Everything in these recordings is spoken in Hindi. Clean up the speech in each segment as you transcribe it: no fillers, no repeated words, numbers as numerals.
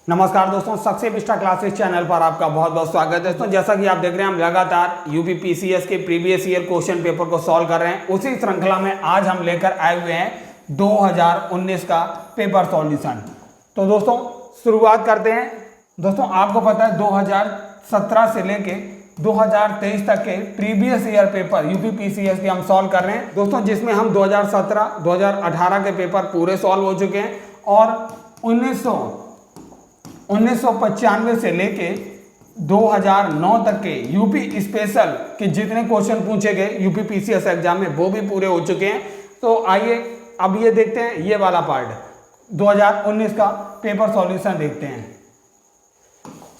नमस्कार दोस्तों, सक्सेस विस्टा क्लासेस चैनल पर आपका बहुत बहुत स्वागत है। दोस्तों जैसा कि आप देख रहे हैं, हम लगातार यूपी पीसीएस के प्रीवियस ईयर क्वेश्चन पेपर को सॉल्व कर रहे हैं। उसी श्रृंखला में आज हम लेकर आए हुए हैं 2019 का पेपर सॉल्यूशन। तो दोस्तों शुरुआत करते हैं। दोस्तों आपको पता है 2017 से लेके 2023 तक के previous year paper UP PCS के हम सॉल्व कर रहे हैं दोस्तों, जिसमें हम 2017, 2018 के पेपर पूरे सॉल्व हो चुके हैं और 1995 से लेके 2009 तक के यूपी स्पेशल के जितने क्वेश्चन पूछे गए यूपी पीसीएस एग्जाम में वो भी पूरे हो चुके हैं। तो आइए अब ये देखते हैं, ये वाला पार्ट 2019 का पेपर सॉल्यूशन देखते हैं।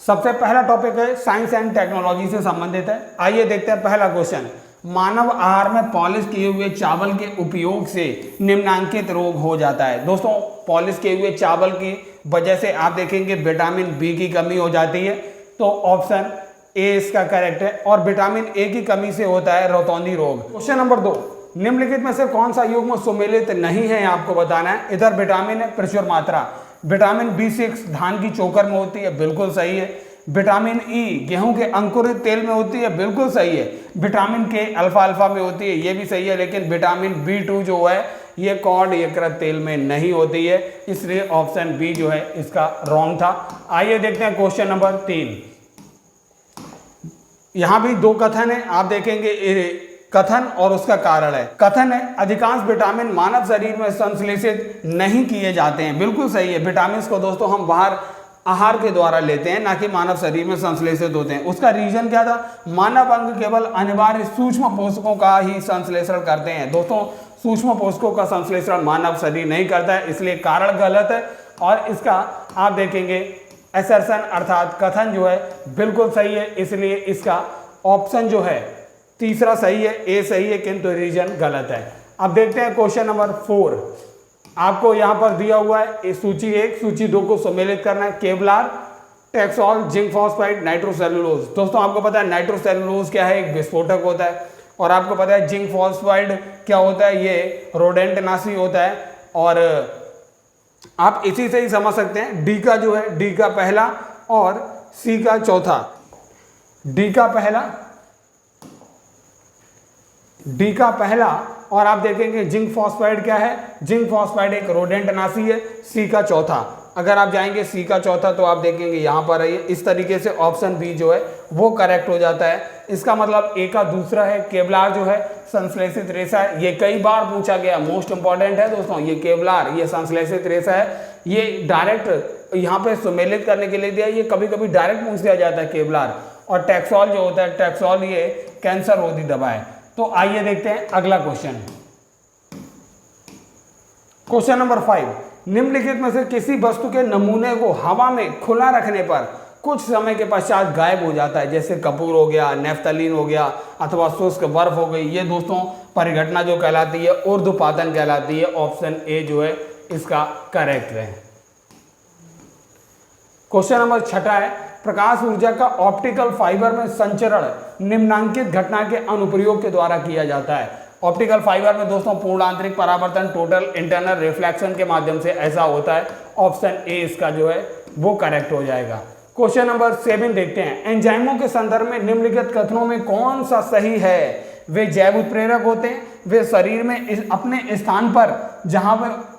सबसे पहला टॉपिक है साइंस एंड टेक्नोलॉजी से संबंधित है। आइए देखते हैं पहला क्वेश्चन। मानव आहार में पॉलिश किए हुए चावल के उपयोग से निम्नांकित रोग हो जाता है। दोस्तों पॉलिश किए हुए चावल की वजह से आप देखेंगे विटामिन बी की कमी हो जाती है, तो ऑप्शन ए इसका करेक्ट है। और विटामिन ए की कमी से होता है रतौंधी रोग। क्वेश्चन नंबर 2, निम्नलिखित में से कौन सा युग्म सुमेलित नहीं है, आपको बताना है। इधर विटामिन है प्रचुर मात्रा, विटामिन B6 धान की चोकर में होती है, बिल्कुल सही है। विटामिन ई गेहूं के अंकुरित तेल में होती है, बिल्कुल सही है। विटामिन के अल्फा में होती है, ये भी सही है। लेकिन विटामिन B2 जो है ये कॉड यकृत तेल में नहीं होती है, इसलिए ऑप्शन बी जो है इसका रॉन्ग था। आइए देखते हैं क्वेश्चन नंबर 3। यहां भी दो कथन है, आप देखेंगे कथन और उसका कारण है। कथन है अधिकांश विटामिन मानव शरीर में संश्लेषित नहीं किए जाते हैं, बिल्कुल सही है। विटामिन को दोस्तों हम बाहर आहार के द्वारा लेते हैं, ना कि मानव शरीर में संश्लेषित होते हैं। उसका रीजन क्या था? मानव अंग केवल अनिवार्य सूक्ष्म पोषकों का ही संश्लेषण करते हैं। दोस्तों सूक्ष्म पोषकों का संश्लेषण मानव शरीर नहीं करता है, इसलिए कारण गलत है। और इसका आप देखेंगे असर्शन अर्थात कथन जो है बिल्कुल सही है, इसलिए इसका ऑप्शन जो है तीसरा सही है, ए सही है, किंतु रीजन गलत है। अब देखते हैं क्वेश्चन नंबर 4। आपको यहां पर दिया हुआ है सूची 1, सूची 2 को सम्मिलित करना है। Kevlar, taxol, zinc phosphide, nitrocellulose. दोस्तों आपको पता है नाइट्रोसेलुलोज क्या है? एक विस्फोटक होता है। और आपको पता है जिंक फॉस्फाइड क्या होता है? ये रोडेंटनाशी होता है। और आप इसी से ही समझ सकते हैं डी का जो है, डी का पहला और सी का चौथा। डी का पहला और आप देखेंगे जिंक फॉस्फाइड क्या है? जिंक फॉस्फाइड एक रोडेंटनाशी है। सी का चौथा, अगर आप जाएंगे सी का चौथा तो आप देखेंगे यहां पर है। इस तरीके से ऑप्शन बी जो है वो करेक्ट हो जाता है। इसका मतलब ए का दूसरा है। केवलार जो है संश्लेषित रेशा है, ये कई बार पूछा गया, मोस्ट इंपॉर्टेंट है दोस्तों। ये केवलार, ये संश्लेषित रेशा है, ये डायरेक्ट यहाँ पे सुमेलित करने के लिए दिया, ये कभी कभी डायरेक्ट पूछ दिया जाता है केवलार। और टैक्सोल जो होता है, टैक्सोल ये कैंसर रोधी दवा है। तो आइए देखते हैं अगला क्वेश्चन। क्वेश्चन नंबर 5, निम्नलिखित में से किसी वस्तु के नमूने को हवा में खुला रखने पर कुछ समय के पश्चात गायब हो जाता है? जैसे कपूर हो गया, नेफ्थलीन हो गया, अथवा शुष्क बर्फ हो गई। ये दोस्तों परिघटना जो कहलाती है ऊर्ध्वपातन कहलाती है। ऑप्शन ए जो है इसका करेक्ट है। क्वेश्चन नंबर 6 है, प्रकाश ऊर्जा का ऑप्टिकल फाइबर में संचरण निम्नांकित घटना के अनुप्रयोग के द्वारा किया जाता है। ऑप्टिकल फाइबर में दोस्तों पूर्ण आंतरिक परावर्तन, टोटल इंटरनल रिफ्लेक्शन के माध्यम से ऐसा होता है। ऑप्शन ए इसका जो है वो करेक्ट हो जाएगा। क्वेश्चन नंबर 7 देखते हैं, एंजाइमों के संदर्भ में निम्नलिखित कथनों में कौन सा सही है? वे जैव उत्प्रेरक होते हैं, वे शरीर में अपने स्थान पर जहां पर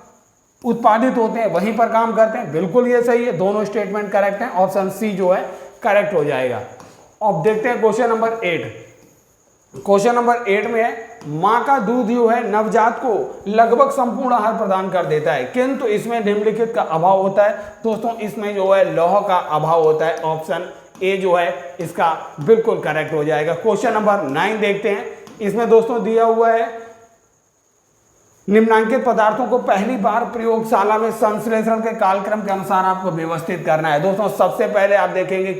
उत्पादित होते हैं वहीं पर काम करते हैं, बिल्कुल ये सही है। दोनों स्टेटमेंट करेक्ट हैं, ऑप्शन सी जो है करेक्ट हो जाएगा। अब देखते हैं क्वेश्चन नंबर 8। क्वेश्चन नंबर 8 में है, मां का दूध जो है नवजात को लगभग संपूर्ण आहार प्रदान कर देता है, किंतु इसमें निम्नलिखित का अभाव होता है। दोस्तों इसमें जो है लौह का अभाव होता है। ऑप्शन ए जो है इसका बिल्कुल करेक्ट हो जाएगा। क्वेश्चन नंबर 9 देखते हैं। इसमें दोस्तों दिया हुआ है निम्नांकित पदार्थों को पहली बार प्रयोगशाला में संश्लेषण के कालक्रम के अनुसार आपको व्यवस्थित करना है। दोस्तों सबसे पहले आप देखेंगे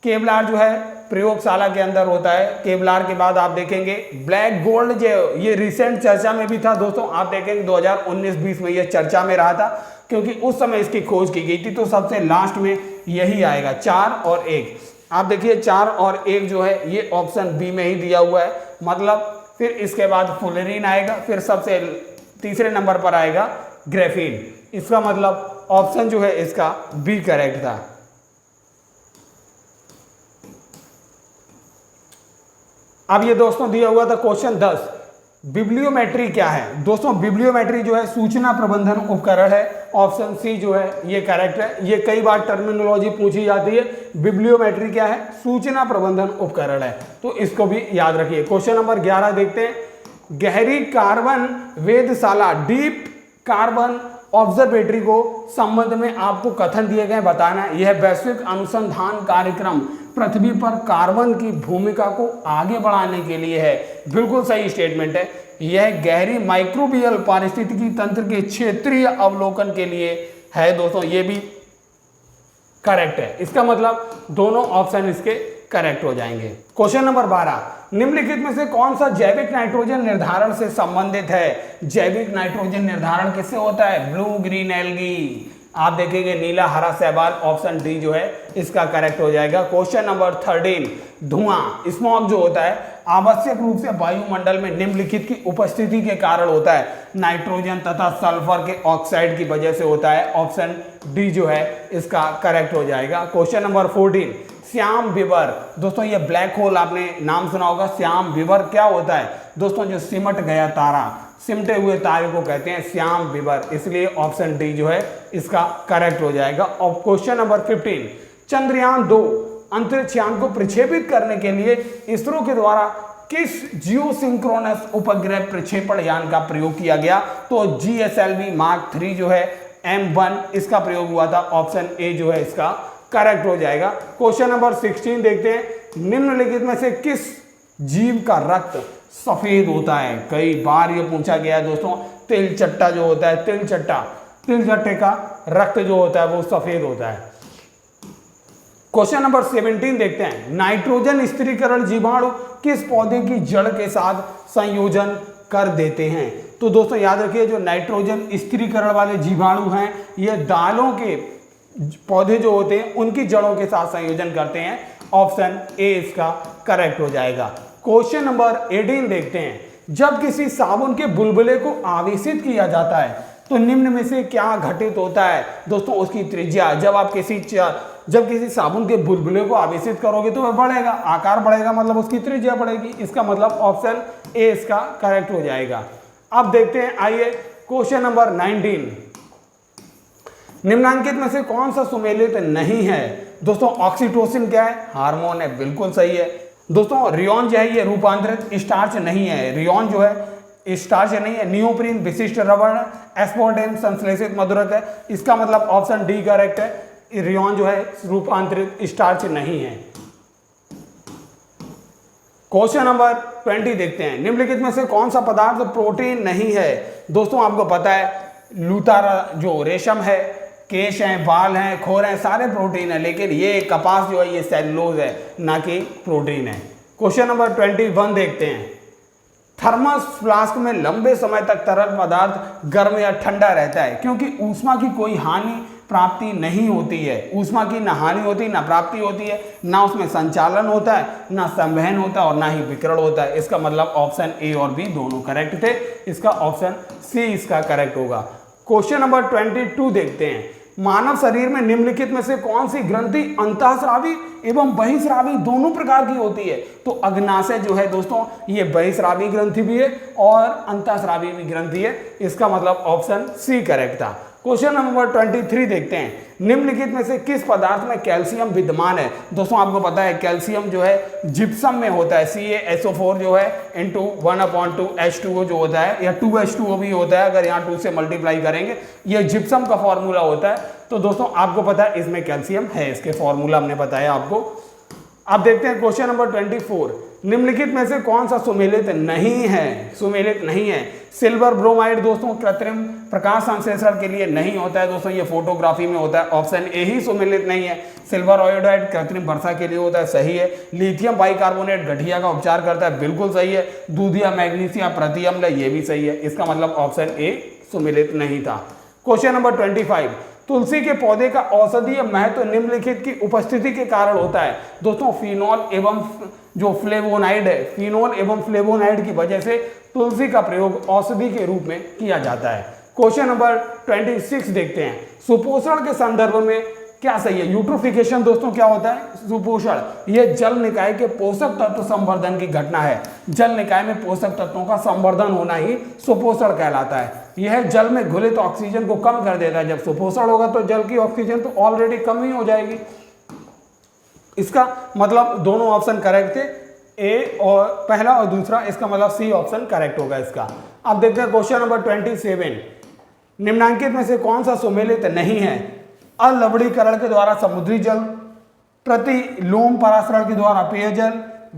केवलार जो है प्रयोगशाला के अंदर होता है। केवलार के बाद आप देखेंगे ब्लैक गोल्ड, जो ये रिसेंट चर्चा में भी था दोस्तों। आप देखेंगे 2019-20 में ये चर्चा में रहा था, क्योंकि उस समय इसकी खोज की गई थी। तो सबसे लास्ट में यही आएगा 4 और 1। आप देखिए 4 और 1 जो है ये ऑप्शन बी में ही दिया हुआ है। मतलब फिर इसके बाद फुलेरीन आएगा, फिर सबसे तीसरे नंबर पर आएगा ग्रेफीन। इसका मतलब ऑप्शन जो है इसका बी करेक्ट था। अब ये दोस्तों दिया हुआ था क्वेश्चन 10, बिब्लियोमेट्री क्या है। दोस्तों बिब्लियोमेट्री जो है सूचना प्रबंधन उपकरण है, ऑप्शन सी जो है ये करेक्ट है। ये कई बार टर्मिनोलॉजी पूछी जाती है, बिब्लियोमेट्री क्या है, सूचना प्रबंधन उपकरण है, तो इसको भी याद रखिए। क्वेश्चन नंबर 11 देखते हैं, गहरी कार्बन वेधशाला डीप कार्बन ऑब्जर्वेटरी को संबंध में आपको कथन दिए गए बताना है। यह वैश्विक अनुसंधान कार्यक्रम पृथ्वी पर कार्बन की भूमिका को आगे बढ़ाने के लिए है। बिल्कुल सही स्टेटमेंट है। यह गहरी माइक्रोबियल पारिस्थितिकी तंत्र के क्षेत्रीय अवलोकन के लिए है। दोस्तों ये भी करेक्ट है, इसका मतलब दोनों ऑप्शन इसके करेक्ट हो जाएंगे। क्वेश्चन नंबर 12, निम्नलिखित में से कौन सा जैविक नाइट्रोजन निर्धारण से संबंधित है। जैविक नाइट्रोजन निर्धारण किससे होता है, ब्लू ग्रीन एल्गी। आप देखेंगे नीला हरा शैवाल, ऑप्शन डी जो है इसका करेक्ट हो जाएगा। क्वेश्चन नंबर 13, धुआं स्मॉग जो होता है आवश्यक रूप से वायुमंडल में निम्नलिखित की उपस्थिति के कारण होता है, नाइट्रोजन तथा सल्फर के ऑक्साइड की वजह से होता है, ऑप्शन डी जो है इसका करेक्ट हो जाएगा। क्वेश्चन नंबर 14, श्याम विवर। दोस्तों ये ब्लैक होल आपने नाम सुना होगा, श्याम विवर क्या होता है। दोस्तों जो सिमट गया तारा, सिमटे हुए तारे को कहते हैं श्याम विवर, इसलिए ऑप्शन डी जो है इसका करेक्ट हो जाएगा। और क्वेश्चन नंबर 15, चंद्रयान 2 अंतरिक्ष यान को प्रक्षेपित करने के लिए इसरो के द्वारा किस जियोसिंक्रोनस उपग्रह प्रक्षेपण यान का प्रयोग किया गया। तो GSLV Mark 3 जो है M1 इसका प्रयोग हुआ था, ऑप्शन ए जो है इसका करेक्ट हो जाएगा। क्वेश्चन नंबर 16 देखते हैं, निम्नलिखित में से किस जीव का रक्त सफेद होता है। कई बार ये पूछा गया है दोस्तों, तिलचट्टा जो होता है, तिलचट्टे का रक्त जो होता है वो सफेद होता है। क्वेश्चन नंबर 17 देखते हैं, नाइट्रोजन स्थिरीकरण जीवाणु किस पौधे की जड़ के साथ संयोजन कर देते हैं। तो दोस्तों याद रखिए, जो नाइट्रोजन स्थिरीकरण वाले जीवाणु हैं ये दालों के पौधे जो होते हैं उनकी जड़ों के साथ संयोजन करते हैं, ऑप्शन ए इसका करेक्ट हो जाएगा। क्वेश्चन नंबर 18 देखते हैं, जब किसी साबुन के बुलबुले को आवेशित किया जाता है तो निम्न में से क्या घटित होता है। दोस्तों उसकी त्रिज्या, जब किसी साबुन के बुलबुले को आवेशित करोगे तो वह बढ़ेगा, आकार बढ़ेगा, मतलब उसकी त्रिज्या बढ़ेगी, इसका मतलब ऑप्शन ए इसका करेक्ट हो जाएगा। अब देखते हैं, आइए क्वेश्चन नंबर 19, निम्नांकित में से कौन सा सुमेलित नहीं है। दोस्तों ऑक्सीटोसिन क्या है, हार्मोन है, बिल्कुल सही है। दोस्तों रियोन जो है ये रूपांतरित स्टार्च नहीं है, रियोन जो है स्टार्च नहीं है। नियोप्रीन विशिष्ट रबड़ है, एस्पार्टेम संश्लेषित मधुरक है, इसका मतलब ऑप्शन डी करेक्ट है। रियोन जो है रूपांतरित स्टार्च नहीं है। क्वेश्चन नंबर 20 देखते हैं, निम्नलिखित में से कौन सा पदार्थ प्रोटीन नहीं है। दोस्तों आपको पता है लूतारा जो रेशम है, केश हैं, बाल हैं, खोर हैं, सारे प्रोटीन है, लेकिन ये कपास जो है ये सेलुलोज है, ना कि प्रोटीन है। क्वेश्चन नंबर 21 देखते हैं, थर्मस फ्लास्क में लंबे समय तक तरल पदार्थ गर्म या ठंडा रहता है क्योंकि ऊष्मा की कोई हानि प्राप्ति नहीं होती है। ऊष्मा की ना हानि होती ना प्राप्ति होती है, ना उसमें संचालन होता है, ना संवहन होता है और ना ही विकिरण होता है। इसका मतलब ऑप्शन ए और बी दोनों करेक्ट थे, इसका ऑप्शन सी इसका करेक्ट होगा। क्वेश्चन नंबर 22 देखते हैं, मानव शरीर में निम्नलिखित में से कौन सी ग्रंथि अंतःस्रावी एवं बहिस्रावी दोनों प्रकार की होती है। तो अग्नाशय जो है दोस्तों ये बहिस्रावी ग्रंथि भी है और अंतःस्रावी भी ग्रंथि है, इसका मतलब ऑप्शन सी करेक्ट था। क्वेश्चन नंबर 23 देखते हैं, निम्नलिखित में से किस पदार्थ में कैल्शियम विद्यमान है। दोस्तों आपको पता है कैल्शियम जो है जिप्सम में होता है, CaSO4 जो है इंटू 1/2 H2O जो होता है, या 2H2O भी होता है, अगर यहाँ 2 से मल्टीप्लाई करेंगे ये जिप्सम का फॉर्मूला होता है। तो दोस्तों आपको पता है इसमें कैल्शियम है, इसके फॉर्मूला हमने बताया आपको। अब देखते हैं क्वेश्चन नंबर 24, निम्नलिखित में से कौन सा सुमेलित नहीं है। सुमेलित नहीं है, सिल्वर ब्रोमाइड दोस्तों कृत्रिम प्रकाश संश्लेषण के लिए नहीं होता है दोस्तों, ये फोटोग्राफी में होता है, ऑप्शन ए ही सुमेलित नहीं है। सिल्वर आयोडाइड कृत्रिम वर्षा के लिए होता है, सही है। लिथियम बाइकार्बोनेट गठिया का उपचार करता है, बिल्कुल सही है। दूधिया मैग्नीशिया प्रति अम्ल, ये भी सही है, इसका मतलब ऑप्शन ए सुमेलित नहीं था। क्वेश्चन नंबर 25, तुलसी के पौधे का औषधीय महत्व निम्नलिखित की उपस्थिति के कारण होता है। दोस्तों फिनोल एवं जो फ्लेवोनाइड है, फिनोल एवं फ्लेवोनाइड की वजह से तुलसी का प्रयोग औषधि के रूप में किया जाता है। क्वेश्चन नंबर 26 देखते हैं, सुपोषण के संदर्भ में क्या सही है। यूट्रोफिकेशन दोस्तों क्या होता है, सुपोषण, यह जल निकाय के पोषक तत्व संवर्धन की घटना है। जल निकाय में पोषक तत्वों का संवर्धन होना ही सुपोषण कहलाता है। यह जल में घुलित ऑक्सीजन को कम कर देता है। जब सुपोषण होगा तो जल की ऑक्सीजन तो ऑलरेडी कम ही हो जाएगी। इसका मतलब दोनों ऑप्शन करेक्ट थे, ए और पहला और दूसरा, इसका मतलब सी ऑप्शन करेक्ट होगा इसका। अब देखते हैं क्वेश्चन नंबर 27, निम्नांकित में से कौन सा सुमेलित नहीं है। अलवणीकरण के द्वारा समुद्री जल, प्रतिलोम परासरण के द्वारा पेयजल,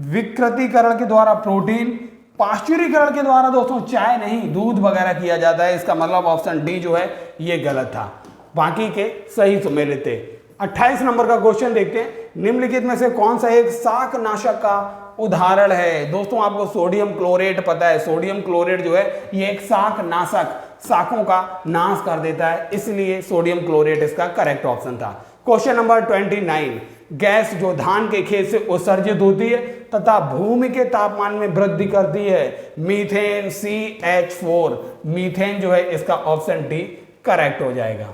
विकृतीकरण के द्वारा प्रोटीन, पाश्चुरीकरण के द्वारा दोस्तों चाय नहीं दूध वगैरह किया जाता है। इसका मतलब ऑप्शन डी जो है ये गलत था, बाकी के सही सुमेलित थे। 28 नंबर का क्वेश्चन देखते हैं, निम्नलिखित में से कौन सा एक शाकनाशक का उदाहरण है। दोस्तों आपको सोडियम क्लोरेट पता है, सोडियम क्लोरेट जो है ये एक शाकनाशक, शाकों का नाश कर देता है, इसलिए सोडियम क्लोरेट इसका करेक्ट ऑप्शन था। क्वेश्चन नंबर 29, गैस जो धान के खेत से उत्सर्जित होती है तथा भूमि के तापमान में वृद्धि करती है, मीथेन CH4, मीथेन जो है इसका ऑप्शन डी करेक्ट हो जाएगा।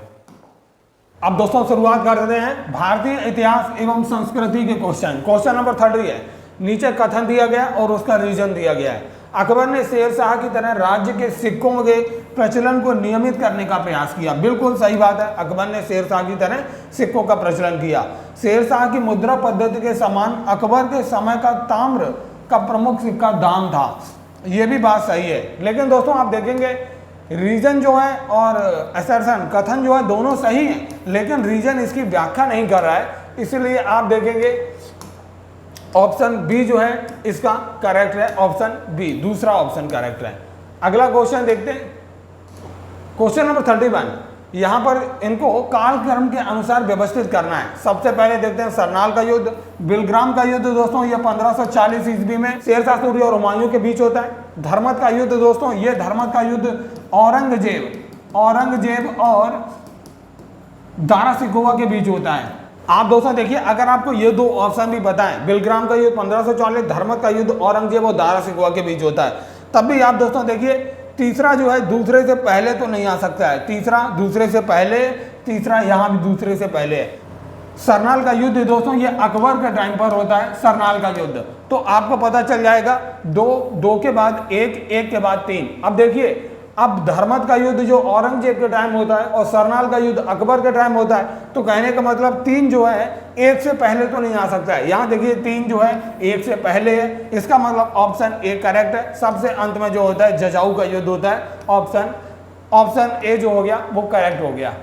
अब दोस्तों शुरुआत करते हैं भारतीय इतिहास एवं संस्कृति के क्वेश्चन। क्वेश्चन नंबर 30 है, नीचे कथन दिया गया और उसका रीजन दिया गया है। अकबर ने शेर शाह की तरह राज्य के सिक्कों के प्रचलन को नियमित करने का प्रयास किया। बिल्कुल सही बात है, अकबर ने शेर शाह की तरह सिक्कों का प्रचलन किया। शेर शाह की मुद्रा पद्धति के समान अकबर के समय का ताम्र का प्रमुख सिक्का दाम था, यह भी बात सही है। लेकिन दोस्तों आप देखेंगे रीजन जो है और असर्शन कथन जो है दोनों सही है, लेकिन रीजन इसकी व्याख्या नहीं कर रहा है, इसलिए आप देखेंगे ऑप्शन बी जो है इसका करेक्ट है, ऑप्शन बी दूसरा ऑप्शन करेक्ट है। अगला क्वेश्चन देखते हैं, क्वेश्चन नंबर 31, यहां पर इनको कालक्रम के अनुसार व्यवस्थित करना है। सबसे पहले देखते हैं सरनाल का युद्ध, बिलग्राम का युद्ध दोस्तों ये 1540 ईस्वी में शेर शाह सूरी और हुमायूं के बीच होता है। धर्मत का युद्ध दोस्तों, ये धर्मत का युद्ध औरंगजेब और दारा सिकोवा के बीच होता है। आप दोस्तों देखिए, अगर आपको ये दो ऑप्शन भी बताएं, बिलग्राम का युद्ध 1540, धर्मत का युद्ध औरंगजेब और दारा सिकोवा के बीच होता है, तब भी आप दोस्तों देखिए तीसरा जो है दूसरे से पहले तो नहीं आ सकता है, तीसरा दूसरे से पहले, तीसरा यहाँ भी दूसरे से पहले है। सरनाल का युद्ध दोस्तों ये अकबर के टाइम पर होता है, सरनाल का युद्ध, तो आपको पता चल जाएगा दो के बाद एक के बाद 3। अब देखिए, अब धर्मत का युद्ध जो औरंगजेब के टाइम होता है और सरनाल का युद्ध अकबर के टाइम होता है, तो कहने का मतलब 3 जो है 1 से पहले तो नहीं आ सकता है। यहाँ देखिए 3 जो है 1 से पहले है, इसका मतलब ऑप्शन ए करेक्ट है। सबसे अंत में जो होता है जजाऊ का युद्ध होता है, ऑप्शन ए जो हो गया वो करेक्ट हो गया।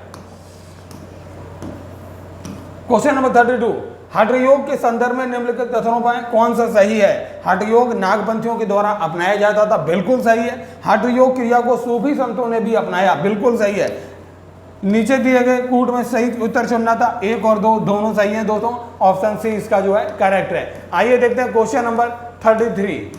क्वेश्चन नंबर 32, हठयोग के संदर्भ में निम्नलिखित कथनों पर कौन सा सही है। हठयोग नागपंथियों के द्वारा अपनाया जाता था, बिल्कुल सही है। हठयोग क्रिया को सूफी संतों ने भी अपनाया, बिल्कुल सही है। नीचे दिए गए कूट में सही उत्तर चुनना था, 1 और 2 दोनों सही हैं दोस्तों, ऑप्शन सी इसका जो है करेक्ट है। आइए देखते हैं क्वेश्चन नंबर 33,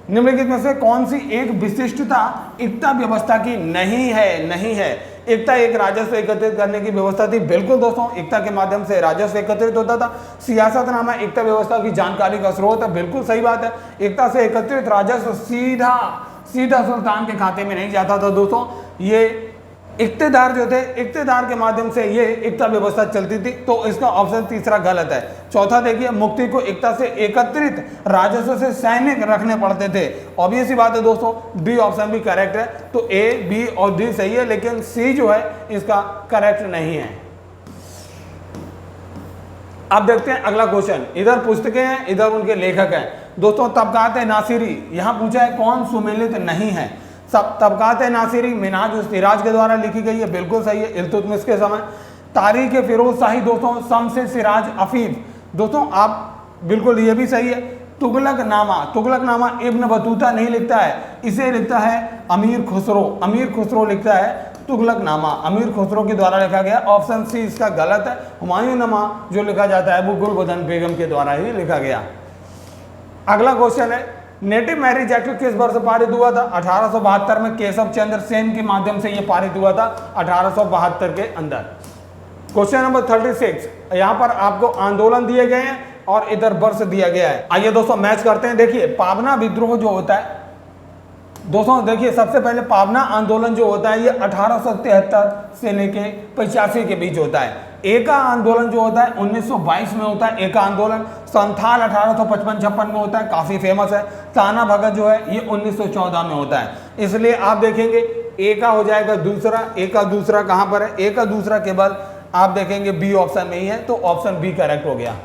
निम्नलिखित में से कौन सी एक विशिष्टता एकता व्यवस्था की नहीं है। एकता एक राजस्व एकत्रित करने की व्यवस्था थी, बिल्कुल दोस्तों, एकता के माध्यम से राजस्व एकत्रित होता था। सियासतनामा एकता व्यवस्था की जानकारी का स्रोत है, बिल्कुल सही बात है। एकता से एकत्रित राजस्व सीधा सुल्तान के खाते में नहीं जाता था दोस्तों, ये इक्तेदार जो थे, इक्तेदार के माध्यम से ये एकता व्यवस्था चलती थी, तो इसका ऑप्शन तीसरा गलत है। चौथा देखिए, मुक्ति को एकता से एकत्रित राजस्व से सैनिक रखने पड़ते थे, ऑब्वियस सी बात है दोस्तों, डी ऑप्शन भी करेक्ट है। तो ए, बी और डी सही है, लेकिन सी जो है इसका करेक्ट नहीं है। अब देखते हैं अगला क्वेश्चन, इधर पुस्तकें हैं, इधर उनके लेखक हैं दोस्तों। तबकात नासिरी यहां पूछा है कौन सुमेलित नहीं है। सब तबकात नासिरी मिनाज सिराज के द्वारा लिखी गई है, बिल्कुल सही है, इल्तुतमिश के समय। तारीख फिरोज शाही दोस्तों, शम्स सिराज अफीफ दोस्तों, आप बिल्कुल ये भी सही है। तुगलकनामा इब्न बतूता नहीं लिखता है, इसे लिखता है अमीर खुसरो लिखता है तुगलकनामा, अमीर खुसरो के द्वारा लिखा गया, ऑप्शन सी इसका गलत है। हुमायूंनामा जो लिखा जाता है वो गुलबदन बेगम के द्वारा ही लिखा गया। अगला क्वेश्चन है, नेटिव मैरिज एक्ट किस वर्ष पारित हुआ था। 1872 में केशव चंद्र सेन के माध्यम से यह पारित हुआ था, 1872 के अंदर। क्वेश्चन नंबर 36, यहां पर आपको आंदोलन दिए गए हैं और इधर वर्ष दिया गया है। आइए दोस्तों मैच करते हैं। देखिए, पाबना विद्रोह जो होता है, दोस्तों देखिए, सबसे पहले पावना आंदोलन जो होता है ये 1873 से लेके 85 के बीच होता है। एका आंदोलन जो होता है 1922 में होता है। एका आंदोलन संथाल 1855-56 में होता है, काफ़ी फेमस है। ताना भगत जो है ये 1914 में होता है। इसलिए आप देखेंगे एका हो जाएगा दूसरा। एका दूसरा कहाँ पर है? एका दूसरा के बाद आप देखेंगे बी ऑप्शन में ही है, तो ऑप्शन बी करेक्ट हो गया।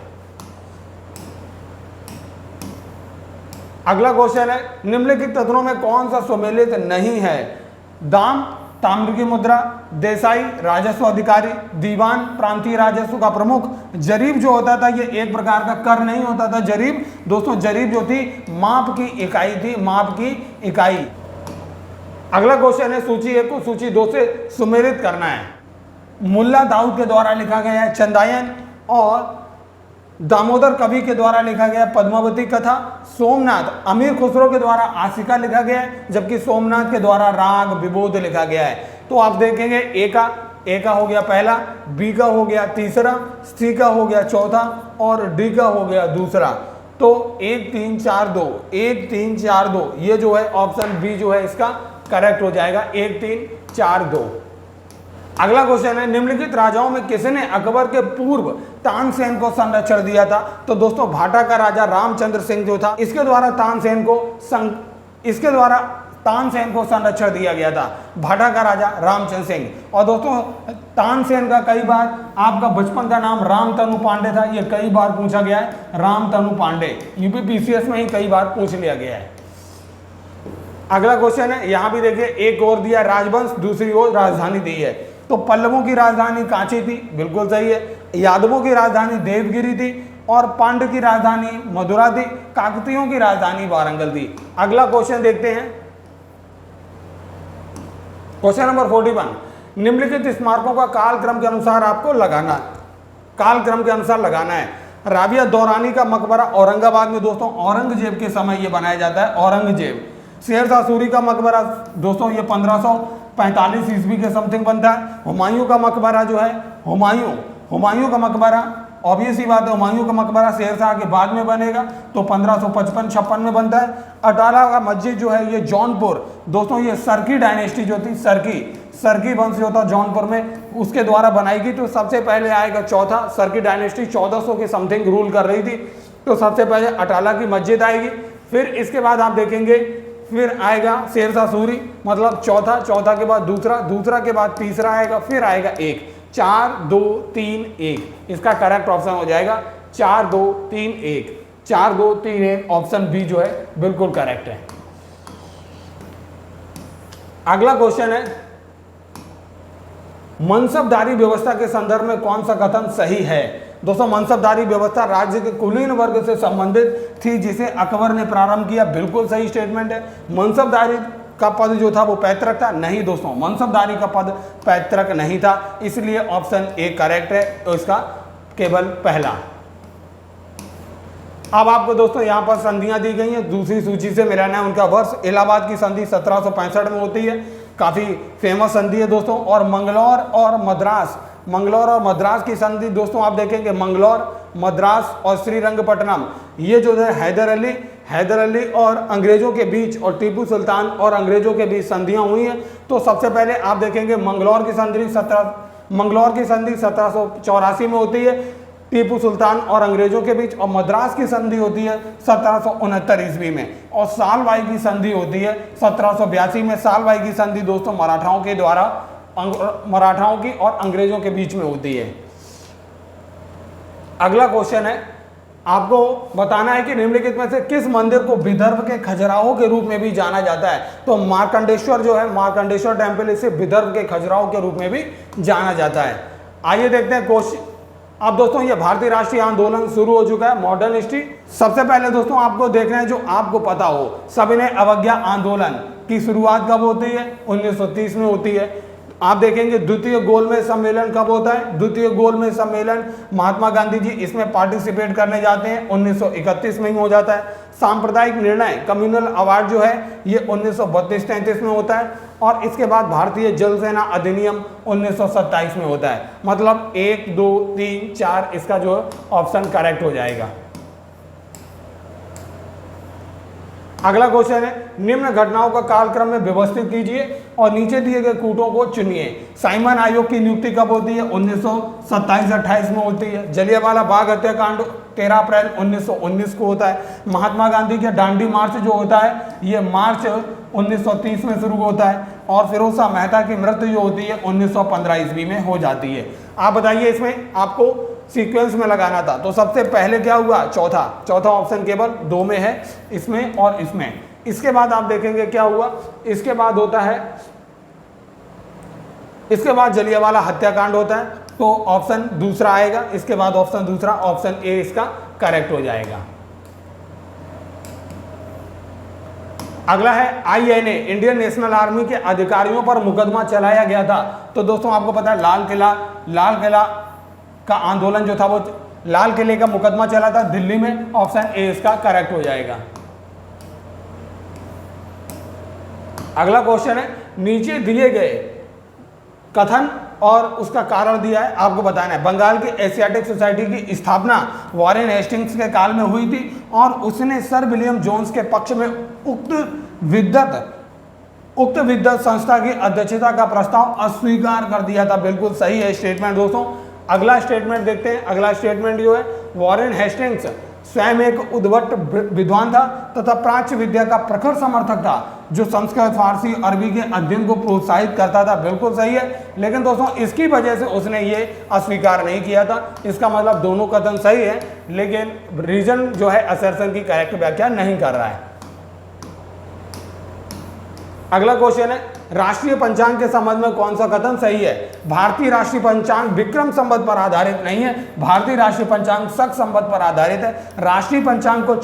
अगला क्वेश्चन है, निम्नलिखित कथनों में कौन सा सुमेलित नहीं है? दाम, ताम्र की मुद्रा, देसाई, राजस्व अधिकारी, दीवान, प्रांतीय राजस्व का प्रमुख। जरीब जो होता था ये एक प्रकार का कर नहीं होता था। जरीब दोस्तों, जरीब जो थी माप की इकाई थी, माप की इकाई। अगला क्वेश्चन है, सूची 1 को सूची 2 से सुमेलित करना है। मुल्ला दाऊद के द्वारा लिखा गया है चंदायन, और दामोदर कवि के द्वारा लिखा गया पद्मावती कथा। सोमनाथ, अमीर खुसरो के द्वारा आशिका लिखा गया है, जबकि सोमनाथ के द्वारा राग विबोध लिखा गया है। तो आप देखेंगे ए का हो गया पहला, बी का हो गया तीसरा, सी का हो गया चौथा और डी का हो गया दूसरा। तो 1 3 4 2, 1 3 4 2 ये जो है ऑप्शन बी जो है इसका करेक्ट हो जाएगा, 1 3 4 2। अगला क्वेश्चन है, निम्नलिखित राजाओं में किसने अकबर के पूर्व तानसेन को संरक्षण दिया था? तो दोस्तों भाटा का राजा रामचंद्र सिंह जो था, इसके द्वारा तानसेन को संरक्षण दिया गया था। भाटा का राजा रामचंद्र सिंह। और दोस्तों तानसेन का कई बार आपका बचपन का नाम रामतनु पांडे था, ये कई बार पूछा गया है, रामतनु पांडे। यूपीपीसीएस में ही कई बार पूछ लिया गया है। अगला क्वेश्चन है, यहां भी देखिए एक और दिया राजवंश, दूसरी ओर राजधानी दी है। तो पल्लवों की राजधानी कांची थी, बिल्कुल सही है। यादवों की राजधानी देवगिरी थी और पांड्य की राजधानी मदुरा थी। काकतियों की राजधानी वारंगल थी। अगला क्वेश्चन देखते हैं, क्वेश्चन नंबर 41। निम्नलिखित स्मारकों का कालक्रम के अनुसार आपको लगाना है, कालक्रम के अनुसार लगाना है। राबिया दौरानी का मकबरा औरंगाबाद में दोस्तों औरंगजेब के समय ये बनाया जाता है, औरंगजेब। शेरशाह सूरी का मकबरा दोस्तों ये 1545 ईस्वी के समथिंग बनता है। हुमायूं का मकबरा जो है, हुमायूं का मकबरा, ऑब्वियस ही बात है, हुमायूं का मकबरा शेरशाह के बाद में बनेगा, तो 1555-56 में बनता है। अटाला का मस्जिद जो है ये जौनपुर, दोस्तों ये सरकी डायनेस्टी जो थी, सरकी वंश जो था जौनपुर में, उसके द्वारा बनाई गई। तो सबसे पहले आएगा चौथा, सरकी डायनेस्टी 1400 के समथिंग रूल कर रही थी, तो सबसे पहले अटाला की मस्जिद आएगी। फिर इसके बाद आप देखेंगे फिर आएगा शेरशाह सूरी, मतलब चौथा के बाद दूसरा के बाद तीसरा आएगा, फिर आएगा 1, 4 2 3 1। इसका करेक्ट ऑप्शन हो जाएगा 4 2 3 1, 4 2 3 1। ऑप्शन बी जो है बिल्कुल करेक्ट है। अगला क्वेश्चन है, मनसबदारी व्यवस्था के संदर्भ में कौन सा कथन सही है? दोस्तों मनसबदारी व्यवस्था राज्य के कुलीन वर्ग से संबंधित थी, जिसे अकबर ने प्रारंभ किया, बिल्कुल सही स्टेटमेंट है। मनसबदारी का पद जो था वो पैतृक था? नहीं दोस्तों, मनसबदारी का पद पैतृक नहीं था, इसलिए ऑप्शन ए करेक्ट है, तो इसका केवल पहला। अब आपको दोस्तों यहाँ पर संधियां दी गई हैं, दूसरी सूची से मिलाना है उनका वर्ष। इलाहाबाद की संधि 1765 में होती है, काफ़ी फेमस संधि है दोस्तों। और मंगलौर और मद्रास की संधि दोस्तों आप देखेंगे, मंगलौर, मद्रास और श्रीरंगपट्टनम, ये जो है हैदर अली और अंग्रेजों के बीच और टीपू सुल्तान और अंग्रेजों के बीच संधियां हुई हैं। तो सबसे पहले आप देखेंगे मंगलौर की संधि 1784 में होती है, टीपू सुल्तान और अंग्रेजों के बीच। और मद्रास की संधि होती है 1769 ईस्वी में। और सालबाई की संधि होती है 1782 में। सालबाई की संधि दोस्तों मराठाओं की और अंग्रेजों के बीच में होती है। अगला क्वेश्चन है, आपको बताना है कि निम्नलिखित में से किस मंदिर को विदर्भ के खजुराहो के रूप में भी जाना जाता है? तो मार्कंडेश्वर जो है, मार्कंडेश्वर टेम्पल, इसे विदर्भ के खजुराहो के रूप में भी जाना जाता है। आइए देखते हैं क्वेश्चन। अब दोस्तों ये भारतीय राष्ट्रीय आंदोलन शुरू हो चुका है, मॉडर्न हिस्ट्री। सबसे पहले दोस्तों आपको देखना है जो आपको पता हो, सविनय अवज्ञा आंदोलन की शुरुआत कब होती है? 1930 में होती है। आप देखेंगे द्वितीय गोलमेज सम्मेलन कब होता है? द्वितीय गोलमेज सम्मेलन महात्मा गांधी जी इसमें पार्टिसिपेट करने जाते हैं, 1931 में ही हो जाता है। सांप्रदायिक निर्णय कम्युनल अवार्ड जो है ये 1932-33 में होता है। और इसके बाद भारतीय जल सेना अधिनियम 1927 में होता है। मतलब 1 2 3 4 इसका जो ऑप्शन करेक्ट हो जाएगा। अगला क्वेश्चन है, निम्न घटनाओं का कालक्रम में व्यवस्थित कीजिए और नीचे दिए गए कूटों को चुनिए। साइमन आयोग की नियुक्ति कब होती है? 1927-28 में होती है। जलियांवाला बाग हत्याकांड 13 अप्रैल 1919 को होता है। महात्मा गांधी का दांडी मार्च जो होता है ये मार्च 1930 में शुरू होता है। और फिरोज शाह मेहता की मृत्यु जो होती है 1915 ईस्वी में हो जाती है। आप बताइए, इसमें आपको सीक्वेंस में लगाना था, तो सबसे पहले क्या हुआ? चौथा ऑप्शन केवल 2 में है, इसमें और इसमें। इसके बाद आप देखेंगे क्या हुआ, इसके बाद होता है, इसके बाद जलियांवाला हत्याकांड होता है, तो ऑप्शन दूसरा आएगा। इसके बाद ऑप्शन दूसरा, ऑप्शन ए इसका करेक्ट हो जाएगा। अगला है आईएनए, इंडियन नेशनल आर्मी के अधिकारियों पर मुकदमा चलाया गया था। तो दोस्तों आपको पता है लाल किला का आंदोलन जो था वो लाल किले का मुकदमा चला था दिल्ली में। ऑप्शन ए इसका करेक्ट हो जाएगा। अगला क्वेश्चन है, नीचे दिए गए कथन और उसका कारण दिया है, आपको बताना है। बंगाल की एशियाटिक सोसाइटी की स्थापना वॉरेन हेस्टिंग्स के काल में हुई थी और उसने सर विलियम जोन्स के पक्ष में उक्त विद्वत संस्था की अध्यक्षता का प्रस्ताव अस्वीकार कर दिया था। बिल्कुल सही है स्टेटमेंट दोस्तों। अगला स्टेटमेंट देखते हैं। अगला स्टेटमेंट जो है, वॉरेन हेस्टिंग्स स्वयं एक उद्भट विद्वान था तथा प्राच्य विद्या का प्रखर समर्थक था जो संस्कृत, फारसी, अरबी के अध्ययन को प्रोत्साहित करता था। बिल्कुल सही है, लेकिन दोस्तों इसकी वजह से उसने ये अस्वीकार नहीं किया था। इसका मतलब दोनों कथन सही है, लेकिन रीजन जो है असर्शन की करेक्ट व्याख्या नहीं कर रहा है। अगला क्वेश्चन है, राष्ट्रीय पंचांग के संबंध में कौन सा कथन सही है? भारतीय राष्ट्रीय पंचांग विक्रम संवत पर आधारित नहीं है। भारतीय राष्ट्रीय पंचांग शक संवत पर आधारित है। राष्ट्रीय पंचांग को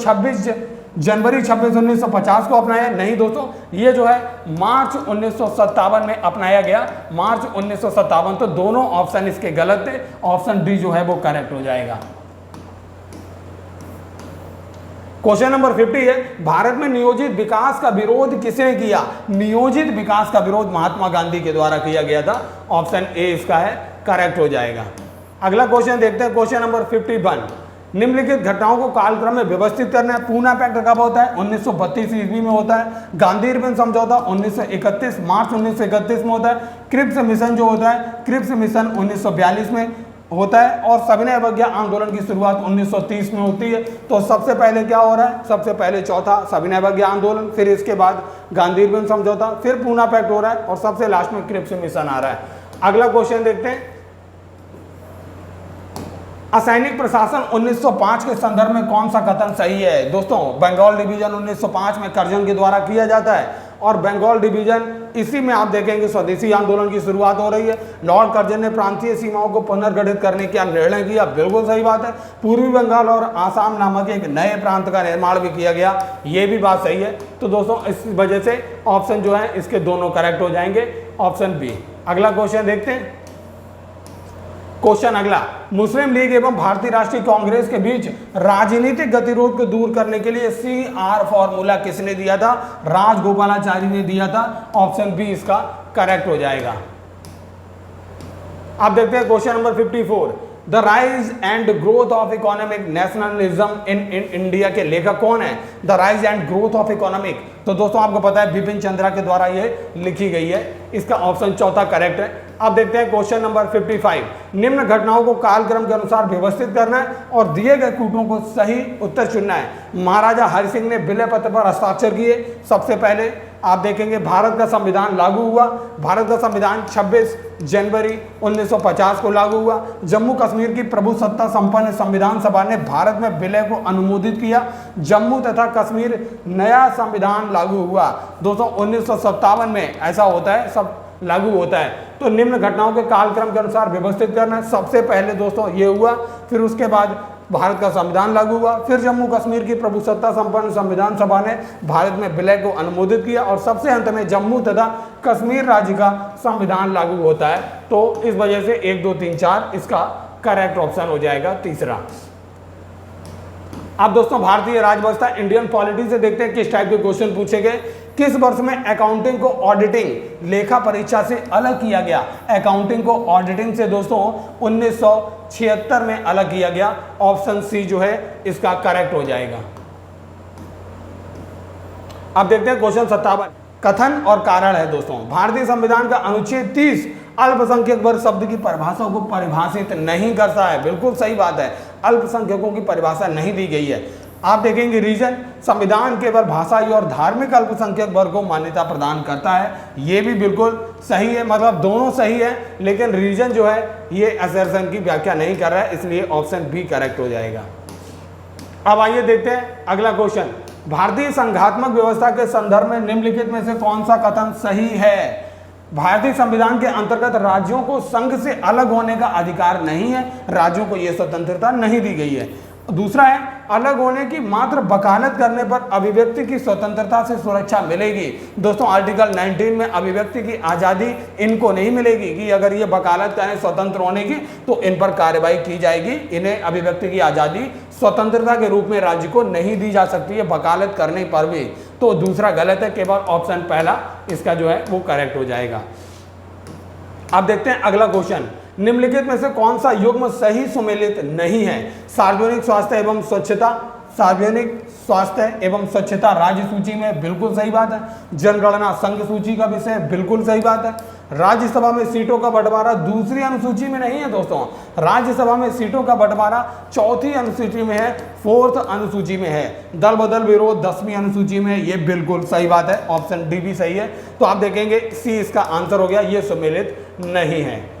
जनवरी 26 1950 को अपनाया नहीं दोस्तों, ये जो है मार्च 1957 में अपनाया गया, मार्च 1957। तो दोनों ऑप्शन इसके गलत थे, ऑप्शन डी जो है वो करेक्ट हो जाएगा। क्वेश्चन नंबर 50 है, भारत में नियोजित विकास का विरोध किसने किया? नियोजित विकास का विरोध महात्मा गांधी के द्वारा किया गया था। ऑप्शन ए इसका है करेक्ट हो जाएगा। अगला क्वेश्चन देखते हैं, क्वेश्चन नंबर 51, निम्नलिखित घटनाओं को कालक्रम में व्यवस्थित करना है। पूना पैक्ट कब होता है? 1932 ईस्वी में होता है। गांधी इरविन समझौता 1931 मार्च 1931 में होता है। क्रिप्स मिशन जो होता है, क्रिप्स मिशन 1942 में होता है। और सविनय अवज्ञा आंदोलन की शुरुआत 1930 में होती है। तो सबसे पहले क्या हो रहा है? सबसे पहले चौथा सविनय अवज्ञा आंदोलन, फिर इसके बाद गांधी इरविन समझौता, फिर पूना पैक्ट हो रहा है और सबसे लास्ट में क्रिप्स मिशन आ रहा है। अगला क्वेश्चन देखते हैं, असैनिक प्रशासन 1905 के संदर्भ में कौन सा कथन सही है? दोस्तों बंगाल डिवीजन 1905 में कर्जन के द्वारा किया जाता है और बंगाल डिवीजन इसी में आप देखेंगे स्वदेशी आंदोलन की शुरुआत हो रही है। लॉर्ड कर्जन ने प्रांतीय सीमाओं को पुनर्गठित करने का निर्णय किया। बिल्कुल सही बात है। पूर्वी बंगाल और आसाम नामक एक नए प्रांत का निर्माण भी किया गया, ये भी बात सही है। तो दोस्तों इस वजह से ऑप्शन जो है इसके दोनों करेक्ट हो जाएंगे, ऑप्शन बी। अगला क्वेश्चन देखते हैं। क्वेश्चन अगला, मुस्लिम लीग एवं भारतीय राष्ट्रीय कांग्रेस के बीच राजनीतिक गतिरोध को दूर करने के लिए CR फॉर्मूला किसने दिया था? राजगोपालाचारी ने दिया था। ऑप्शन बी इसका करेक्ट हो जाएगा। आप देखते हैं question number 54, the rise and growth of economic nationalism in India के लेखक कौन है? The rise and growth of economic, तो दोस्तों आपको पता है बिपिन चंद्रा के द्वारा ये लिखी गई है। इसका ऑप्शन चौथा करेक्ट है। अब देखते हैं क्वेश्चन नंबर 55, निम्न घटनाओं को कालक्रम के अनुसार व्यवस्थित करना है और दिए गए कूटों को सही उत्तर चुनना है। महाराजा हरि सिंह ने विलय पत्र पर हस्ताक्षर किए। सबसे पहले आप देखेंगे भारत का संविधान लागू हुआ। भारत का संविधान 26 जनवरी 1950 को लागू हुआ। जम्मू कश्मीर की प्रभु सत्ता संपन्न संविधान सभा ने भारत में विलय को अनुमोदित किया। जम्मू तथा कश्मीर नया संविधान लागू हुआ। दोस्तों 1957 में ऐसा होता है, सब लागू होता है। तो निम्न घटनाओं के कालक्रम के अनुसार व्यवस्थित करना। सबसे पहले दोस्तों ये हुआ, फिर उसके बाद भारत का संविधान लागू हुआ, फिर जम्मू कश्मीर की प्रभुसत्ता संपन्न संविधान सभा ने भारत में विलय को अनुमोदित किया और सबसे अंत में जम्मू तथा कश्मीर राज्य का संविधान लागू होता है। तो इस वजह से 1 2 3 4 इसका करेक्ट ऑप्शन हो जाएगा तीसरा। अब दोस्तों भारतीय राजव्यवस्था इंडियन पॉलिटी से देखते हैं किस टाइप के क्वेश्चन पूछे गए। किस वर्ष में अकाउंटिंग को ऑडिटिंग लेखा परीक्षा से अलग किया गया? अकाउंटिंग को ऑडिटिंग से दोस्तों 1976 में अलग किया गया। ऑप्शन सी जो है इसका करेक्ट हो जाएगा। अब देखते हैं क्वेश्चन 57, कथन और कारण है दोस्तों। भारतीय संविधान का अनुच्छेद 30 अल्पसंख्यक वर्ग शब्द की परिभाषा को परिभाषित नहीं करता है। बिल्कुल सही बात है, अल्पसंख्यकों की परिभाषा नहीं दी गई है। आप देखेंगे रीजन, संविधान केवल भाषाई और धार्मिक अल्पसंख्यक वर्ग को मान्यता प्रदान करता है। ये भी बिल्कुल सही है, मतलब दोनों सही है, लेकिन रीजन जो है ये असर्शन की व्याख्या नहीं कर रहा है, इसलिए ऑप्शन बी करेक्ट हो जाएगा। अब आइए देखते हैं अगला क्वेश्चन। भारतीय संघात्मक व्यवस्था के संदर्भ में निम्नलिखित में से कौन सा कथन सही है? भारतीय संविधान के अंतर्गत राज्यों को संघ से अलग होने का अधिकार नहीं है, राज्यों को यह स्वतंत्रता नहीं दी गई है। दूसरा है, अलग होने की मात्र वकालत करने पर अभिव्यक्ति की स्वतंत्रता से सुरक्षा मिलेगी। दोस्तों आर्टिकल 19 में अभिव्यक्ति की आज़ादी इनको नहीं मिलेगी कि अगर ये वकालत करें स्वतंत्र होने की तो इन पर कार्रवाई की जाएगी। इन्हें अभिव्यक्ति की आज़ादी स्वतंत्रता के रूप में राज्य को नहीं दी जा सकती है वकालत करने पर भी। तो दूसरा गलत है, केवल ऑप्शन पहला इसका जो है वो करेक्ट हो जाएगा। अब देखते हैं अगला क्वेश्चन। निम्नलिखित में से कौन सा युग्म सही सुमेलित नहीं है? सार्वजनिक स्वास्थ्य एवं स्वच्छता, सार्वजनिक स्वास्थ्य एवं स्वच्छता राज्य सूची में बिल्कुल सही बात है। जनगणना संघ सूची का विषय बिल्कुल सही बात है। राज्यसभा में सीटों का बंटवारा दूसरी अनुसूची में नहीं है दोस्तों, राज्यसभा में सीटों का बंटवारा चौथी अनुसूची में है, 4th अनुसूची में है। दल बदल विरोध 10वीं अनुसूची में, ये बिल्कुल सही बात है, ऑप्शन डी भी सही है। तो आप देखेंगे सी इसका आंसर हो गया, ये सुमेलित नहीं है।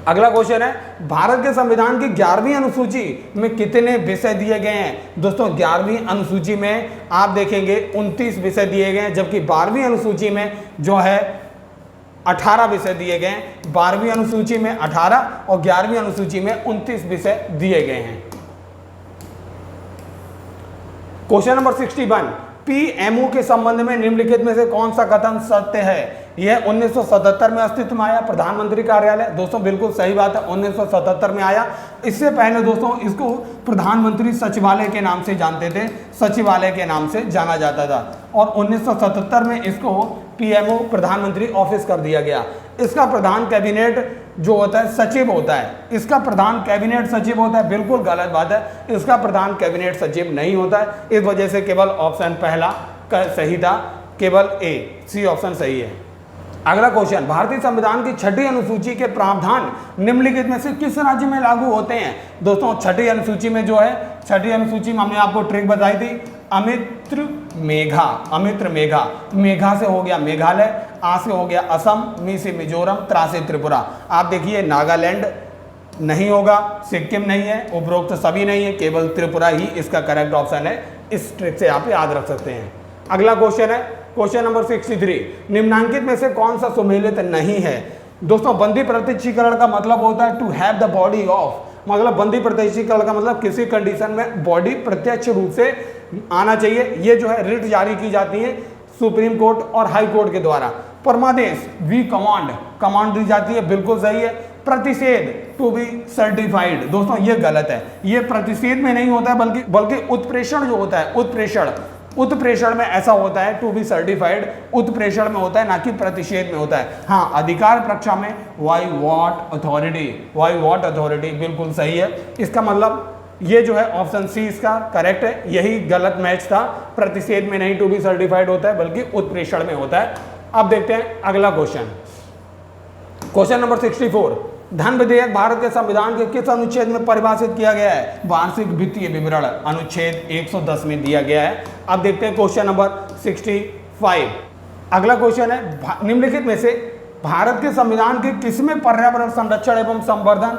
अगला क्वेश्चन है, भारत के संविधान की 11वीं अनुसूची में कितने विषय दिए गए हैं? दोस्तों 11वीं अनुसूची में आप देखेंगे 29 विषय दिए गए हैं, जबकि 12वीं अनुसूची में जो है 18 विषय दिए गए हैं। 12वीं अनुसूची में 18 और 11वीं अनुसूची में 29 विषय दिए गए हैं। क्वेश्चन नंबर 61, पीएमओ के संबंध में निम्नलिखित में से कौन सा कथन सत्य है? यह 1977 में अस्तित्व में आया, प्रधानमंत्री कार्यालय। दोस्तों बिल्कुल सही बात है, 1977 में आया। इससे पहले दोस्तों इसको प्रधानमंत्री सचिवालय के नाम से जानते थे, सचिवालय के नाम से जाना जाता था, और 1977 में इसको पीएमओ प्रधानमंत्री ऑफिस कर दिया गया। इसका प्रधान कैबिनेट जो होता है सचिव होता है, इसका प्रधान कैबिनेट सचिव होता है। बिल्कुल गलत बात है, इसका प्रधान कैबिनेट सचिव नहीं होता है। इस वजह से केवल ऑप्शन पहला सही था, केवल ए, सी ऑप्शन सही है। अगला क्वेश्चन, भारतीय संविधान की 6ठी अनुसूची के प्रावधान निम्नलिखित में से किस राज्य में लागू होते हैं? दोस्तों 6ठी अनुसूची में जो है, 6ठी अनुसूची में हमने आपको ट्रिक बताई थी, अमित्र मेघा, अमित्र मेघा, मेघा से हो गया मेघालय, आ से हो गया असम, मी से मिजोरम, त्रा से त्रिपुरा। आप देखिए नागालैंड नहीं होगा, सिक्किम नहीं है, उपरोक्त सभी नहीं है, केवल त्रिपुरा ही इसका करेक्ट ऑप्शन है। इस ट्रिक से आप याद रख सकते हैं। अगला क्वेश्चन है क्वेश्चन नंबर 63, निम्नांकित में से कौन सा सुमेलित नहीं है? दोस्तों बंदी प्रत्यक्षीकरण का मतलब होता है to have the body of, मतलब बंदी प्रत्यक्षीकरण का मतलब किसी कंडीशन में बॉडी प्रत्यक्ष रूप से आना चाहिए। ये जो है रिट जारी की जाती है सुप्रीम कोर्ट और हाई कोर्ट के द्वारा। परमादेश वी कमांड, कमांड दी जाती है, बिल्कुल सही है। प्रतिषेध टू बी सर्टिफाइड, दोस्तों ये गलत है, ये प्रतिषेध में नहीं होता है, बल्कि उत्प्रेषण जो होता है, उत्प्रेषण में ऐसा होता है, टू बी सर्टिफाइड उत्प्रेषण में होता है, ना कि प्रतिषेध में होता है। हाँ, अधिकार परीक्षा में वाई वॉट अथॉरिटी बिल्कुल सही है। इसका मतलब ये जो है ऑप्शन सी इसका करेक्ट है, यही गलत मैच था। प्रतिषेध में नहीं टू बी सर्टिफाइड होता है, बल्कि उत्प्रेषण में होता है। अब देखते हैं अगला क्वेश्चन, क्वेश्चन नंबर 64, धन विधेयक भारत के संविधान के किस अनुच्छेद में परिभाषित किया गया है? वार्षिक वित्तीय विवरण अनुच्छेद 110 में दिया गया है। अब देखते हैं क्वेश्चन नंबर 65। अगला क्वेश्चन है, निम्नलिखित में से भारत के संविधान के किसमें पर्यावरण संरक्षण एवं संवर्धन,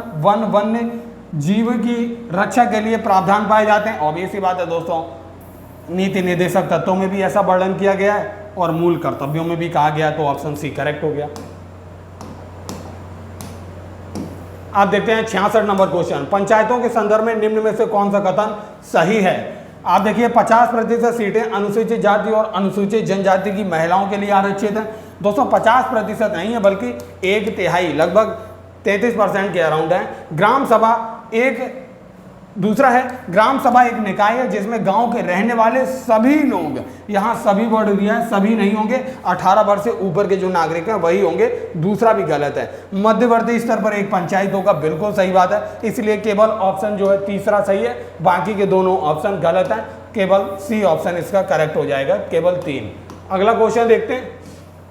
वन्य जीव की रक्षा के लिए प्रावधान पाए जाते हैं? ऑब्वियस ही बात है दोस्तों, नीति निर्देशक तत्वों में भी ऐसा वर्णन किया गया है और मूल कर्तव्यों में भी कहा गया, तो ऑप्शन सी करेक्ट हो गया। आप देखते हैं 66 नंबर क्वेश्चन, पंचायतों के संदर्भ में निम्न में से कौन सा कथन सही है? आप देखिए 50% सीटें अनुसूचित जाति और अनुसूचित जनजाति की महिलाओं के लिए आरक्षित है। दोस्तों 50% नहीं है, बल्कि 1/3 लगभग 33% के अराउंड है। ग्राम सभा एक दूसरा है, ग्राम सभा एक निकाय है जिसमें गांव के रहने वाले सभी लोग, यहाँ सभी वर्ड दिया है, सभी नहीं होंगे, 18 वर्ष से ऊपर के जो नागरिक हैं वही होंगे। दूसरा भी गलत है। मध्यवर्ती स्तर पर एक पंचायत होगा, बिल्कुल सही बात है, इसलिए केवल ऑप्शन जो है तीसरा सही है, बाकी के दोनों ऑप्शन गलत हैं। केवल सी ऑप्शन इसका करेक्ट हो जाएगा, केवल 3। अगला क्वेश्चन देखते हैं,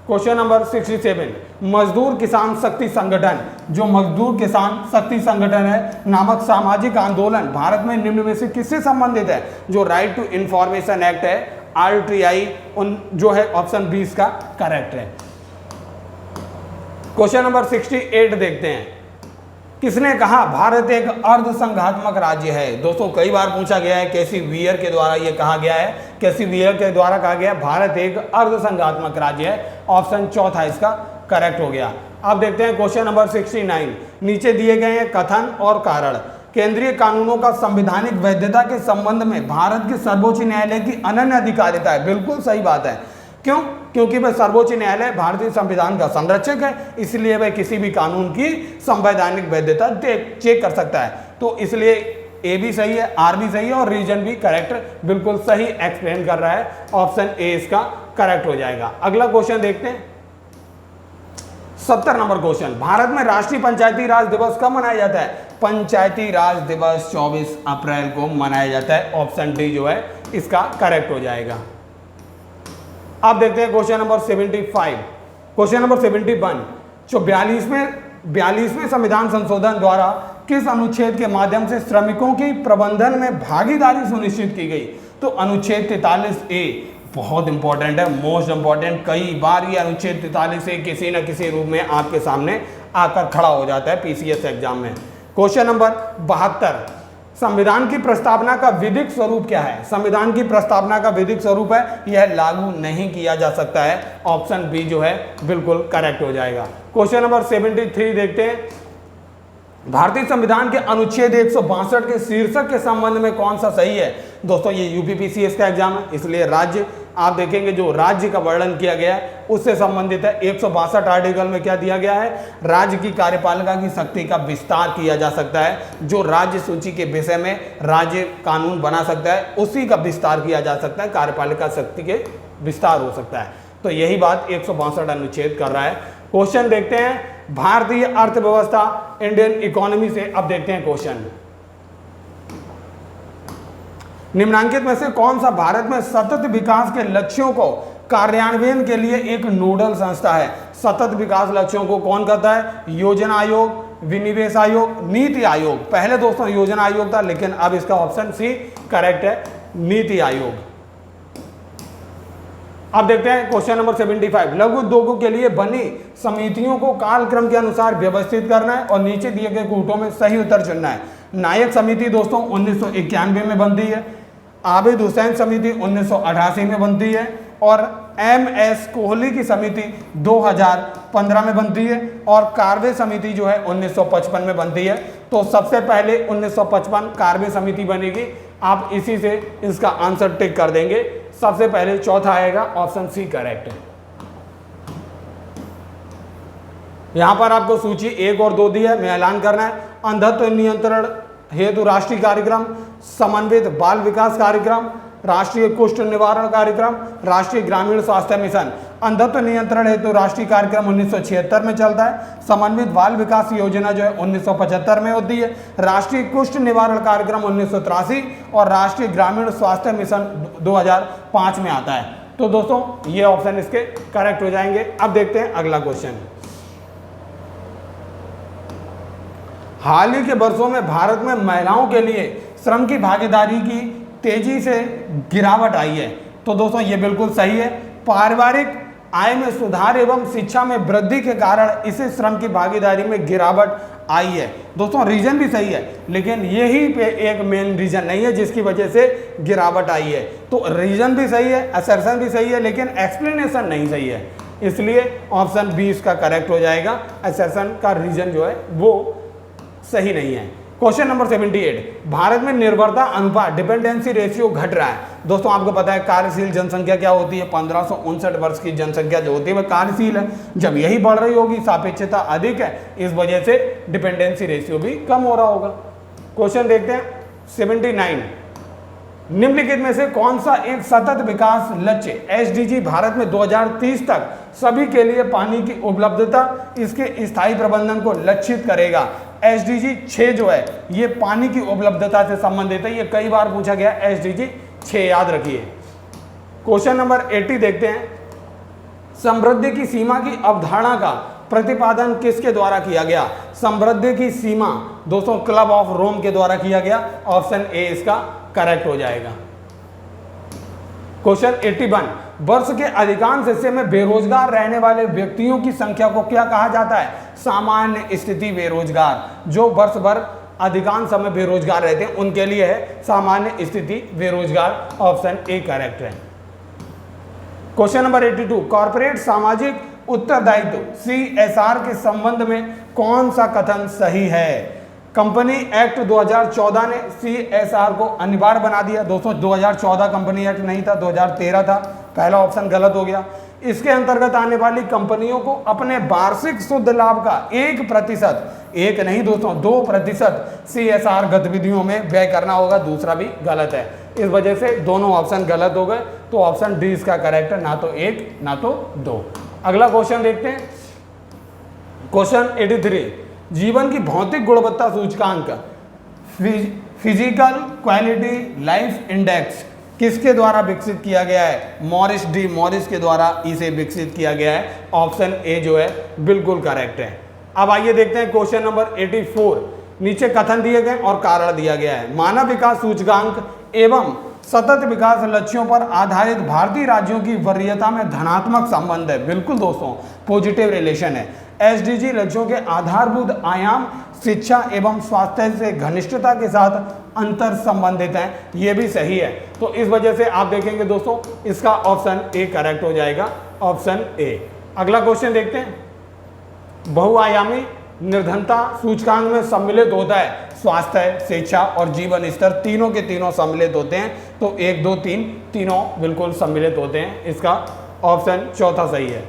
क्वेश्चन नंबर 67। मजदूर किसान शक्ति संगठन, जो मजदूर किसान शक्ति संगठन है नामक सामाजिक आंदोलन भारत में निम्न में से किससे संबंधित है? जो राइट टू इंफॉर्मेशन एक्ट है, RTI, उन जो है ऑप्शन 20 का करेक्ट है। क्वेश्चन नंबर 68 देखते हैं, किसने कहा भारत एक अर्ध संघात्मक राज्य है? दोस्तों कई बार पूछा गया है, कैसी वियर के द्वारा यह कहा गया है, कैसी वियर के द्वारा कहा गया भारत एक अर्ध संघात्मक राज्य है, ऑप्शन चौथा इसका करेक्ट हो गया। अब देखते हैं क्वेश्चन नंबर 69। नीचे दिए गए हैं कथन और कारण। केंद्रीय कानूनों का संवैधानिक वैधता के संबंध में भारत के सर्वोच्च न्यायालय की अनन्य अधिकारिता है। बिल्कुल सही बात है। क्यों? क्योंकि वह सर्वोच्च न्यायालय भारतीय संविधान का संरक्षक है, इसलिए वह किसी भी कानून की संवैधानिक वैधता चेक कर सकता है। तो इसलिए ए भी सही है, आर भी सही है और रीजन भी करेक्ट, बिल्कुल सही एक्सप्लेन कर रहा है, ऑप्शन ए इसका करेक्ट हो जाएगा। अगला क्वेश्चन देखते हैं, 70 नंबर क्वेश्चन। भारत में राष्ट्रीय पंचायती राज दिवस कब मनाया जाता है? पंचायती राज दिवस 24 अप्रैल को मनाया जाता है, ऑप्शन डी जो है इसका करेक्ट हो जाएगा। अब देखते हैं क्वेश्चन नंबर 75। क्वेश्चन नंबर 71, जो 42वें संविधान संशोधन द्वारा किस अनुच्छेद के माध्यम से श्रमिकों की प्रबंधन में भागीदारी सुनिश्चित की गई? तो अनुच्छेद 43A बहुत इंपॉर्टेंट है, मोस्ट इंपॉर्टेंट। कई बार ये अनुच्छेद 43A किसी न किसी रूप में आपके सामने आकर खड़ा हो जाता है PCS एग्जाम में। क्वेश्चन नंबर 72, संविधान की प्रस्तावना का विधिक स्वरूप क्या है? संविधान की प्रस्तावना का विधिक स्वरूप है यह लागू नहीं किया जा सकता है, ऑप्शन बी जो है बिल्कुल करेक्ट हो जाएगा। क्वेश्चन नंबर 73 देखते हैं, भारतीय संविधान के अनुच्छेद 162 के शीर्षक के संबंध में कौन सा सही है? दोस्तों ये UPPCS का एग्जाम है, इसलिए राज्य आप देखेंगे जो राज्य का वर्णन किया गया है उससे संबंधित है। 162 आर्टिकल में क्या दिया गया है? राज्य की कार्यपालिका की शक्ति का विस्तार किया जा सकता है। जो राज्य सूची के विषय में राज्य कानून बना सकता है उसी का विस्तार किया जा सकता है, कार्यपालिका शक्ति के विस्तार हो सकता है। तो यही बात 162 अनुच्छेद कर रहा है। क्वेश्चन देखते हैं, भारतीय अर्थव्यवस्था, इंडियन इकोनॉमी से। अब देखते हैं क्वेश्चन, निम्नलिखित में से कौन सा भारत में सतत विकास के लक्ष्यों को कार्यान्वयन के लिए एक नोडल संस्था है? सतत विकास लक्ष्यों को कौन करता है? योजना आयोग, विनिवेश आयोग, नीति आयोग। पहले दोस्तों योजना आयोग था, लेकिन अब इसका ऑप्शन सी करेक्ट है, नीति आयोग। अब देखते हैं क्वेश्चन नंबर 75, लघु उद्योगों के लिए बनी समितियों को कालक्रम के अनुसार व्यवस्थित करना है और नीचे दिए गए कूटों में सही उत्तर चुनना है। नायक समिति दोस्तों 1991 में बनती है, आबिद हुसैन समिति 1988 में बनती है और MS कोहली की समिति 2015 में बनती है और कार्वे समिति जो है 1955 में बनती है। तो सबसे पहले 1955 कार्वे समिति बनेगी, आप इसी से इसका आंसर टिक कर देंगे। सबसे पहले चौथा आएगा, ऑप्शन सी करेक्ट है। यहां पर आपको सूची 1 और 2 दी है, मैं ऐलान करना है। अंधत्व नियंत्रण हेतु राष्ट्रीय कार्यक्रम, समन्वित बाल विकास कार्यक्रम, राष्ट्रीय कुष्ठ निवारण कार्यक्रम, राष्ट्रीय ग्रामीण स्वास्थ्य मिशन। अंधत्व नियंत्रण हेतु राष्ट्रीय कार्यक्रम 1976 में चलता है, समन्वित बाल विकास योजना जो है 1975 में होती है, राष्ट्रीय कुष्ठ निवारण कार्यक्रम 1983 और राष्ट्रीय ग्रामीण स्वास्थ्य मिशन 2005 में आता है। तो दोस्तों ये ऑप्शन इसके करेक्ट हो जाएंगे। अब देखते हैं अगला क्वेश्चन। हाल ही के वर्षों में भारत में महिलाओं के लिए श्रम की भागीदारी की तेजी से गिरावट आई है। तो दोस्तों ये बिल्कुल सही है, पारिवारिक आय में सुधार एवं शिक्षा में वृद्धि के कारण इसे श्रम की भागीदारी में गिरावट आई है। दोस्तों रीजन भी सही है, लेकिन यही पे एक मेन रीजन नहीं है जिसकी वजह से गिरावट आई है। तो रीजन भी सही है, असर्शन भी सही है, लेकिन एक्सप्लेनेशन नहीं सही है, इसलिए ऑप्शन बी इसका करेक्ट हो जाएगा। असर्शन का रीजन जो है वो सही नहीं है। क्वेश्चन नंबर 78, भारत में निर्भरता अनुपात डिपेंडेंसी रेशियो घट रहा है। दोस्तों आपको पता है कार्यशील जनसंख्या क्या होती है? 1559 वर्ष की जनसंख्या जो होती है वह कार्यशील है। जब यही बढ़ रही होगी, सापेक्षता अधिक है, इस वजह से डिपेंडेंसी रेशियो भी कम हो रहा होगा। क्वेश्चन देखते हैं 79, निम्नलिखित में से कौन सा एक सतत विकास लक्ष्य SDG भारत में 2030 तक सभी के लिए पानी की उपलब्धता, इसके स्थायी प्रबंधन को लक्षित करेगा? SDG 6 जो है ये पानी की उपलब्धता से संबंधित है, ये कई बार पूछा गया SDG 6 याद रखिए। क्वेश्चन नंबर 80 देखते हैं। समृद्धि की सीमा की अवधारणा का प्रतिपादन किसके द्वारा किया गया? समृद्धि की सीमा दोस्तों क्लब ऑफ रोम के द्वारा किया गया। ऑप्शन ए इसका करेक्ट हो जाएगा। क्वेश्चन 81, वर्ष के अधिकांश हिस्से में बेरोजगार रहने वाले व्यक्तियों की संख्या को क्या कहा जाता है? सामान्य स्थिति बेरोजगार। जो वर्ष भर अधिकांश समय बेरोजगार रहते हैं उनके लिए है सामान्य स्थिति बेरोजगार। ऑप्शन ए करेक्ट है। क्वेश्चन नंबर 82, कॉर्पोरेट सामाजिक उत्तरदायित्व CSR के संबंध में कौन सा कथन सही है? कंपनी एक्ट 2014 ने CSR को अनिवार्य बना दिया। दोस्तों 2014 कंपनी एक्ट नहीं था, 2013 था। पहला ऑप्शन गलत हो गया। इसके अंतर्गत आने वाली कंपनियों को अपने वार्षिक शुद्ध लाभ का 1%, एक नहीं दोस्तों 2% CSR गतिविधियों में व्यय करना होगा। दूसरा भी गलत है। इस वजह से दोनों ऑप्शन गलत हो गए। तो ऑप्शन डी इसका करेक्ट है, ना तो 1 ना तो 2। अगला क्वेश्चन देखते हैं। क्वेश्चन 83, जीवन की भौतिक गुणवत्ता सूचकांक फिजिकल क्वालिटी लाइफ इंडेक्स किसके द्वारा विकसित किया गया है? मॉरिस के द्वारा इसे विकसित किया गया है। ऑप्शन ए जो है बिल्कुल करेक्ट है। अब आइए देखते हैं क्वेश्चन नंबर 84। नीचे कथन दिए गए और कारण दिया गया है। मानव विकास सूचकांक एवं सतत विकास लक्ष्यों पर आधारित भारतीय राज्यों की वरीयता में धनात्मक संबंध है। बिल्कुल दोस्तों पॉजिटिव रिलेशन है। SDG लक्ष्यों के आधारभूत आयाम शिक्षा एवं स्वास्थ्य से घनिष्ठता के साथ अंतर संबंधित हैं। ये भी सही है। तो इस वजह से आप देखेंगे दोस्तों इसका ऑप्शन ए करेक्ट हो जाएगा। Option A. अगला क्वेश्चन देखते हैं। बहुआयामी निर्धनता सूचकांक में सम्मिलित होता है स्वास्थ्य, शिक्षा और जीवन स्तर, तीनों के तीनों सम्मिलित होते हैं। तो 1 2 3 तीनों बिल्कुल सम्मिलित होते हैं। इसका ऑप्शन चौथा सही है।